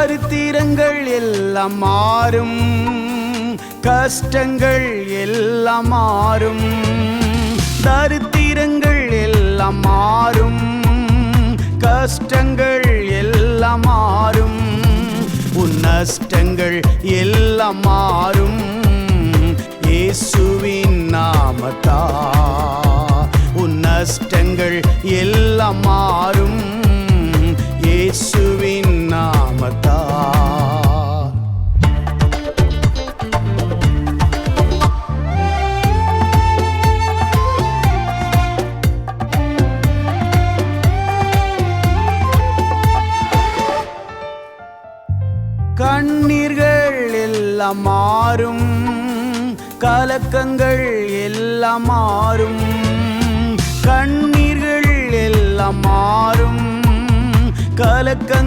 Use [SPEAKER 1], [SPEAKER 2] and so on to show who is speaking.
[SPEAKER 1] தரித்திரங்கள் எல்லாம் மாறும், கஷ்டங்கள் எல்லாம் மாறும். தரித்திரங்கள் எல்லாம் மாறும், கஷ்டங்கள் எல்லாம் மாறும். உன் நஷ்டங்கள் எல்லாம் மாறும் இயேசுவின் நாமத்தா. உன் நஷ்டங்கள் எல்லாம் மாறும் இயேசுவின் நாமத்தா. கண்ணீர்கள் எல்லாம் மாறும், கலக்கங்கள் எல்லாம் மாறும். கண்ணீர்கள் எல்லாம் மாறும், கலக்கங்கள்